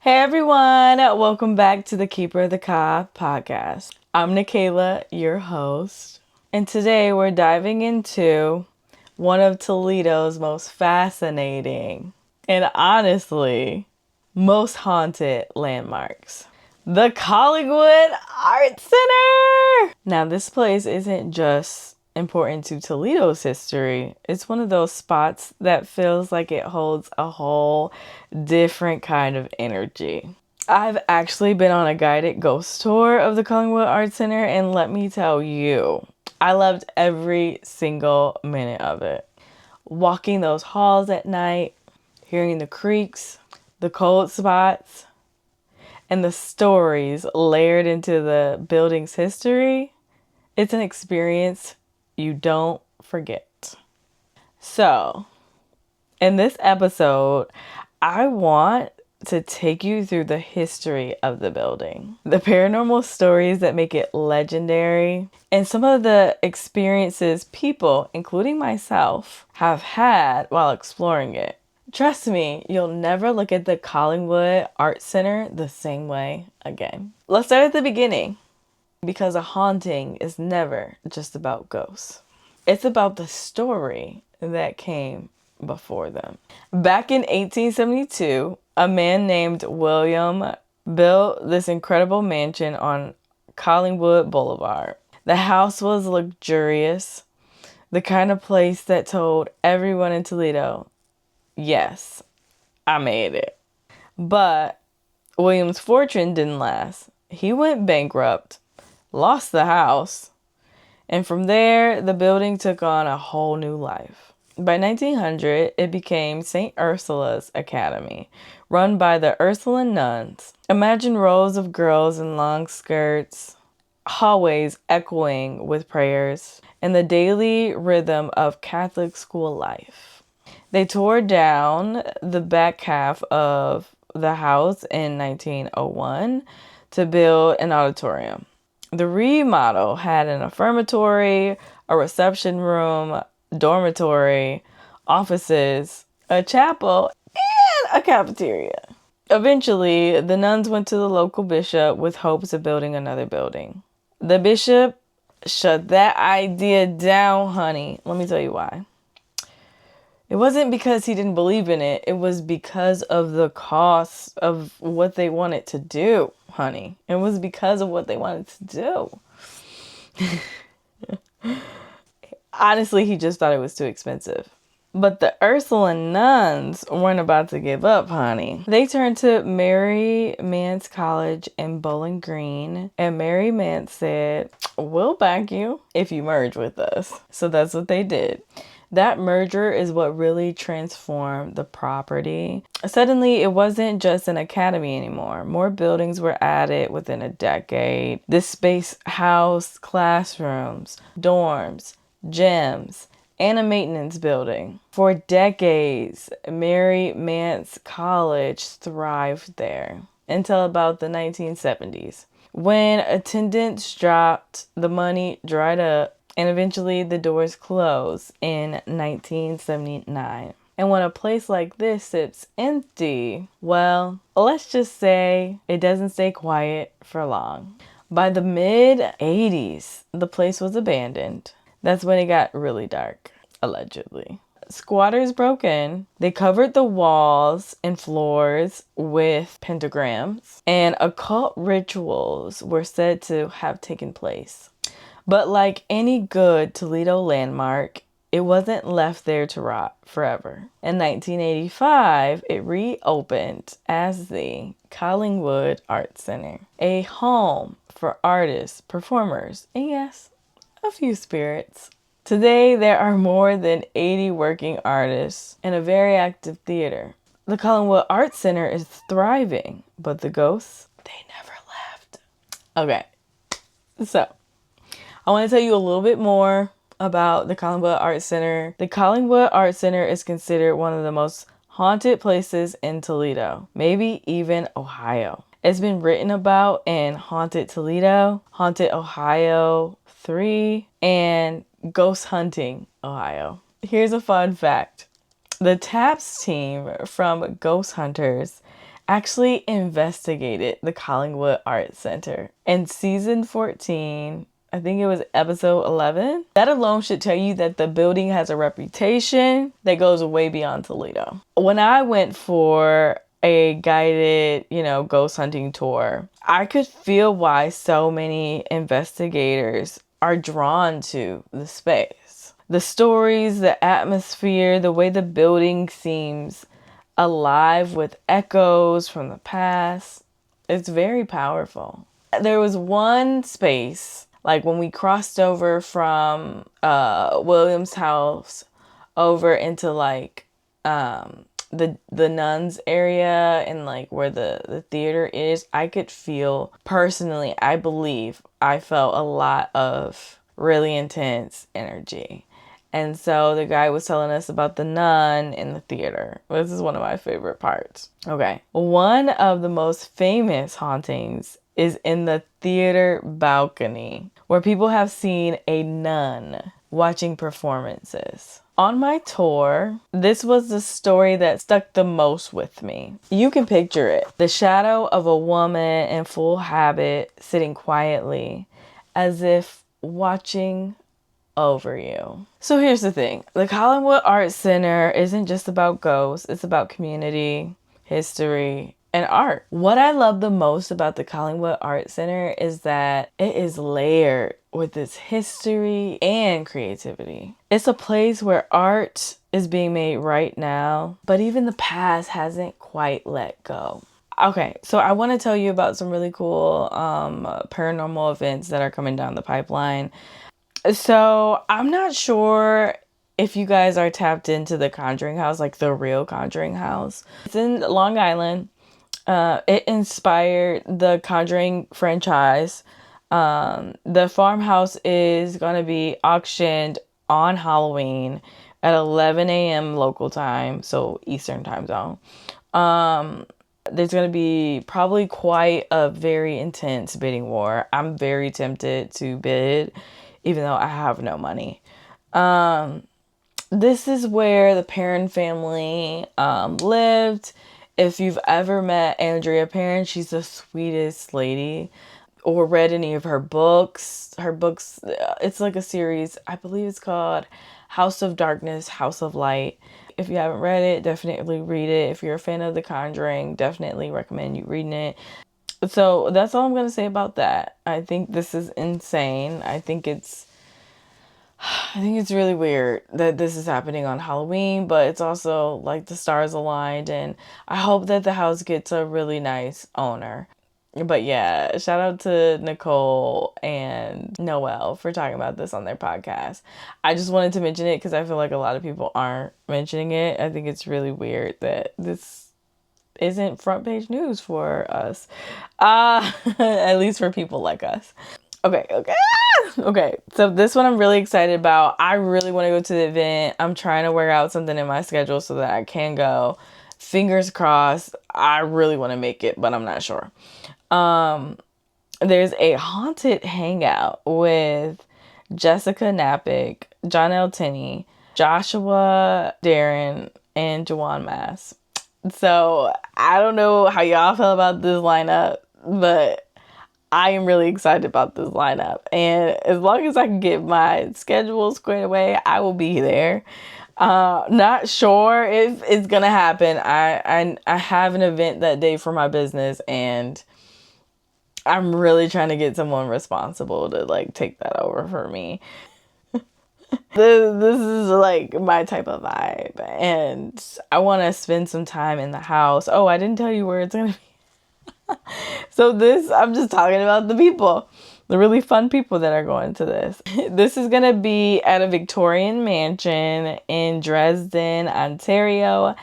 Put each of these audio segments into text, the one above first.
Hey everyone, welcome back to the Keeper of the Ka podcast. I'm Nikayla, your host, and today we're diving into one of Toledo's most fascinating and honestly most haunted landmarks, the Collingwood Arts Center. Now, this place isn't just important to Toledo's history. It's one of those spots that feels like it holds a whole different kind of energy. I've actually been on a guided ghost tour of the Collingwood Arts Center, and let me tell you, I loved every single minute of it. Walking those halls at night, hearing the creaks, the cold spots, and the stories layered into the building's history, it's an experience you don't forget. So, in this episode, I want to take you through the history of the building, the paranormal stories that make it legendary, and some of the experiences people, including myself, have had while exploring it. Trust me, you'll never look at the Collingwood Arts Center the same way again. Let's start at the beginning, because a haunting is never just about ghosts. It's about the story that came before them. Back in 1872, a man named William built this incredible mansion on Collingwood Boulevard. The house was luxurious, the kind of place that told everyone in Toledo, yes, I made it. But William's fortune didn't last. He went bankrupt, lost the house, and from there, the building took on a whole new life. By 1900, it became St. Ursula's Academy, run by the Ursuline nuns. Imagine rows of girls in long skirts, hallways echoing with prayers, and the daily rhythm of Catholic school life. They tore down the back half of the house in 1901 to build an auditorium. The remodel had an affirmatory, a reception room, dormitory, offices, a chapel, and a cafeteria. Eventually, the nuns went to the local bishop with hopes of building another building. The bishop shut that idea down, honey. Let me tell you why. It wasn't because he didn't believe in it. It was because of the cost of what they wanted to do, honey. It was because of what they wanted to do. Honestly, he just thought it was too expensive. But the Ursuline nuns weren't about to give up, honey. They turned to Mary Mance College in Bowling Green, and Mary Mance said, "We'll back you if you merge with us." So that's what they did. That merger is what really transformed the property. Suddenly, it wasn't just an academy anymore. More buildings were added within a decade. This space housed classrooms, dorms, gyms, and a maintenance building. For decades, Mary Mance College thrived there until about the 1970s. When attendance dropped, the money dried up, and eventually the doors closed in 1979. And when a place like this sits empty, well, let's just say it doesn't stay quiet for long. By the mid-80s, the place was abandoned. That's when it got really dark, allegedly. Squatters broke in. They covered the walls and floors with pentagrams, and occult rituals were said to have taken place. But like any good Toledo landmark, it wasn't left there to rot forever. In 1985, it reopened as the Collingwood Arts Center, a home for artists, performers, and yes, a few spirits. Today, there are more than 80 working artists and a very active theater. The Collingwood Arts Center is thriving, but the ghosts, they never left. Okay, so I want to tell you a little bit more about the Collingwood Arts Center. The Collingwood Arts Center is considered one of the most haunted places in Toledo, maybe even Ohio. It's been written about in Haunted Toledo, Haunted Ohio 3, and Ghost Hunting Ohio. Here's a fun fact. The TAPS team from Ghost Hunters actually investigated the Collingwood Arts Center. In season 14, I think it was episode 11. That alone should tell you that the building has a reputation that goes way beyond Toledo. When I went for a guided, ghost hunting tour, I could feel why so many investigators are drawn to the space. The stories, the atmosphere, the way the building seems alive with echoes from the past. It's very powerful. There was one space, like when we crossed over from William's house over into like the nuns area and like where the theater is, I could feel personally, I believe I felt a lot of really intense energy. And so the guy was telling us about the nun in the theater. This is one of my favorite parts. Okay. One of the most famous hauntings is in the theater balcony, where people have seen a nun watching performances. On my tour, this was the story that stuck the most with me. You can picture it. The shadow of a woman in full habit sitting quietly as if watching over you. So here's the thing. The Collingwood Arts Center isn't just about ghosts. It's about community, history, and art. What I love the most about the Collingwood Arts Center is that it is layered with its history and creativity. It's a place where art is being made right now, but even the past hasn't quite let go. Okay, so I want to tell you about some really cool paranormal events that are coming down the pipeline. So I'm not sure if you guys are tapped into the Conjuring House, like the real Conjuring House. It's in Long Island. It inspired the Conjuring franchise. The farmhouse is going to be auctioned on Halloween at 11 a.m. local time, so Eastern time zone. There's going to be probably quite a very intense bidding war. I'm very tempted to bid, even though I have no money. This is where the Perrin family lived. If you've ever met Andrea Perrin, she's the sweetest lady. Or read any of her books. It's like a series. I believe it's called House of Darkness, House of Light. If you haven't read it, definitely read it. If you're a fan of The Conjuring, definitely recommend you reading it. So that's all I'm going to say about that. I think this is insane. I think it's really weird that this is happening on Halloween, but it's also like the stars aligned, and I hope that the house gets a really nice owner. But yeah, shout out to Nicole and Noelle for talking about this on their podcast. I just wanted to mention it because I feel like a lot of people aren't mentioning it. I think it's really weird that this isn't front page news for us. At least for people like us. Okay. So this one I'm really excited about. I really want to go to the event. I'm trying to work out something in my schedule so that I can go. Fingers crossed. I really want to make it, but I'm not sure. There's a haunted hangout with Jessica Napick, John L. Tenney, Joshua Darren, and Jawan Mass. So I don't know how y'all feel about this lineup, but I am really excited about this lineup. And as long as I can get my schedule squared away, I will be there. Not sure if it's gonna happen. I have an event that day for my business, and I'm really trying to get someone responsible to like take that over for me. This is like my type of vibe, and I want to spend some time in the house. Oh, I didn't tell you where it's gonna be. So I'm just talking about the people, the really fun people that are going to this. This is gonna be at a Victorian mansion in Dresden, Ontario,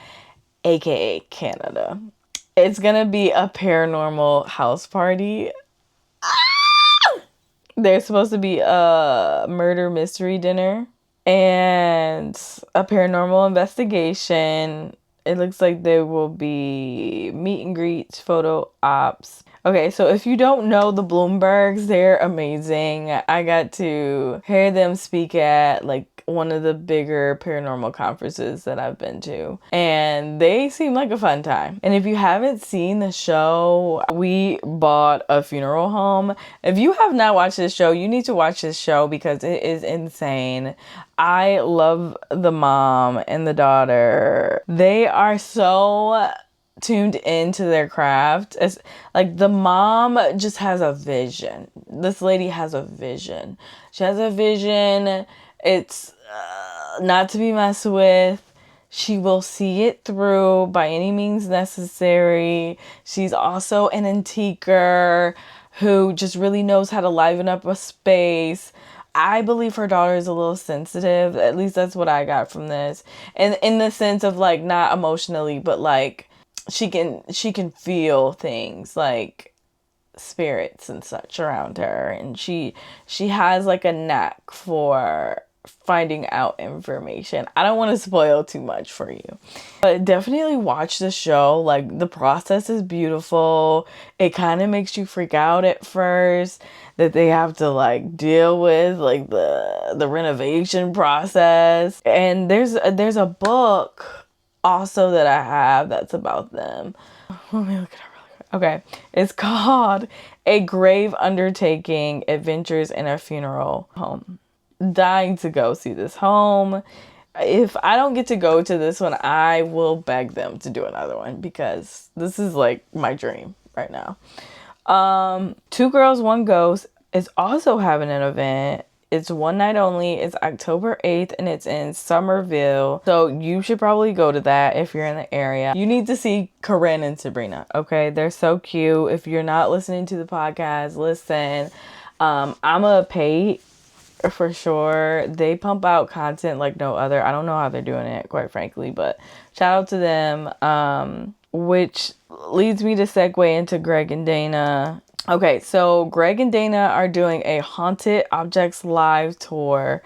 aka Canada. It's gonna be a paranormal house party. There's supposed to be a murder mystery dinner and a paranormal investigation It looks like there will be meet and greets, photo ops. Okay, so if you don't know the Bloombergs, they're amazing. I got to hear them speak at like one of the bigger paranormal conferences that I've been to, and they seem like a fun time. And if you haven't seen the show, we bought a funeral home. If you have not watched this show, you need to watch this show because it is insane. I love the mom and the daughter. They are so tuned into their craft. It's like the mom just has a vision. This lady has a vision. She has a vision. It's not to be messed with. She will see it through by any means necessary. She's also an antiquer who just really knows how to liven up a space. I believe her daughter is a little sensitive. At least that's what I got from this. And in the sense of like not emotionally, but like she can feel things like spirits and such around her, and she has like a knack for finding out information. I don't want to spoil too much for you, but definitely watch the show. Like the process is beautiful. It kind of makes you freak out at first that they have to like deal with like the renovation process. And there's a book also that I have that's about them. Let me look at it really quick. Okay, it's called A Grave Undertaking: Adventures in a Funeral Home. Dying to go see this home. If I don't get to go to this one, I will beg them to do another one because this is like my dream right now. Two Girls, One Ghost is also having an event. It's one night only. It's October 8th and it's in Somerville. So you should probably go to that if you're in the area. You need to see Corinne and Sabrina, okay? They're so cute. If you're not listening to the podcast, listen. I'm a pay for sure. They pump out content like no other. I don't know how they're doing it, quite frankly, but shout out to them. Which leads me to segue into Greg and Dana. Okay, so Greg and Dana are doing a Haunted Objects live tour.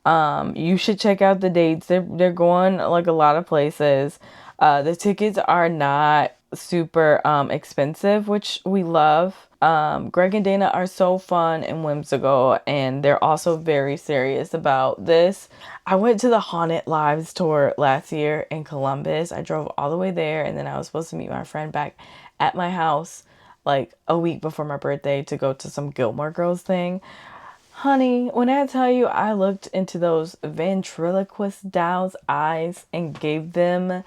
You should check out the dates. They're going like a lot of places. The tickets are not super expensive, which we love. Greg and Dana are so fun and whimsical, and they're also very serious about this. I went to the Haunted Lives tour last year in Columbus. I drove all the way there, and then I was supposed to meet my friend back at my house like a week before my birthday to go to some Gilmore Girls thing. Honey, when I tell you I looked into those ventriloquist dolls' eyes and gave them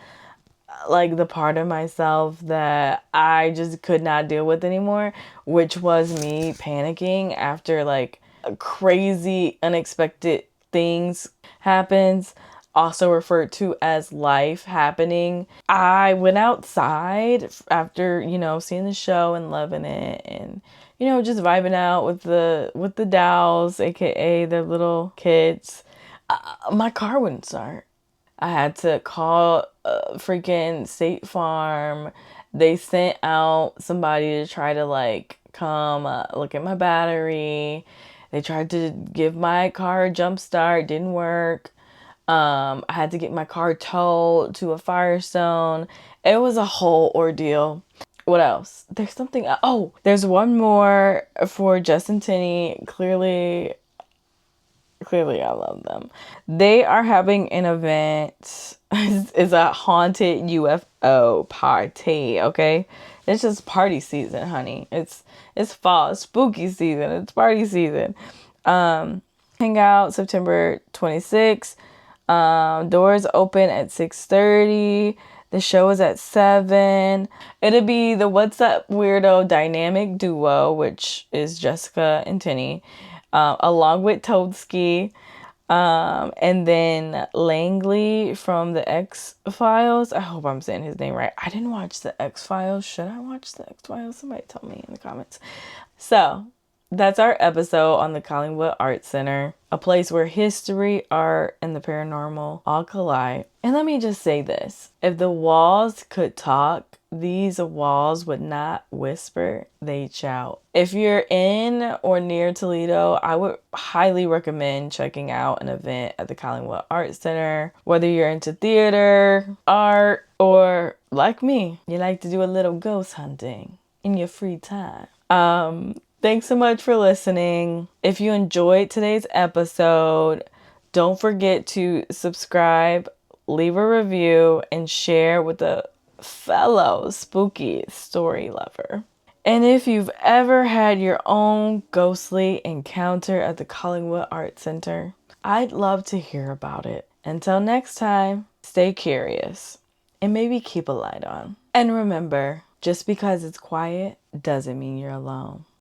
like the part of myself that I just could not deal with anymore, which was me panicking after like crazy unexpected things happens, also referred to as life happening. I went outside after, seeing the show and loving it, and just vibing out with the dolls, aka the little kids. My car wouldn't start. I had to call freaking State Farm. They sent out somebody to try to like come look at my battery. They tried to give my car a jump start. Didn't work. I had to get my car towed to a Firestone. It was a whole ordeal. What else? There's something. Oh, there's one more for Justin Tinney. Clearly I love them. They are having an event. It's a haunted UFO party, okay? It's just party season, honey. It's fall, it's spooky season, it's party season. Hang out September 26th. Doors open at 6:30. The show is at 7. It'll be the What's Up Weirdo dynamic duo, which is Jessica and Tinny, along with Toadski, and then Langley from the X-Files. I hope I'm saying his name right. I didn't watch the X-Files. Should I watch the X-Files? Somebody tell me in the comments. So That's our episode on the Collingwood Arts Center, a place where history, art, and the paranormal all collide. And let me just say this. If the walls could talk, these walls would not whisper, they'd shout. If you're in or near Toledo, I would highly recommend checking out an event at the Collingwood Arts Center. Whether you're into theater, art, or like me, you like to do a little ghost hunting in your free time. Thanks so much for listening. If you enjoyed today's episode, don't forget to subscribe, leave a review, and share with a fellow spooky story lover. And if you've ever had your own ghostly encounter at the Collingwood Arts Center, I'd love to hear about it. Until next time, stay curious and maybe keep a light on. And remember, just because it's quiet doesn't mean you're alone.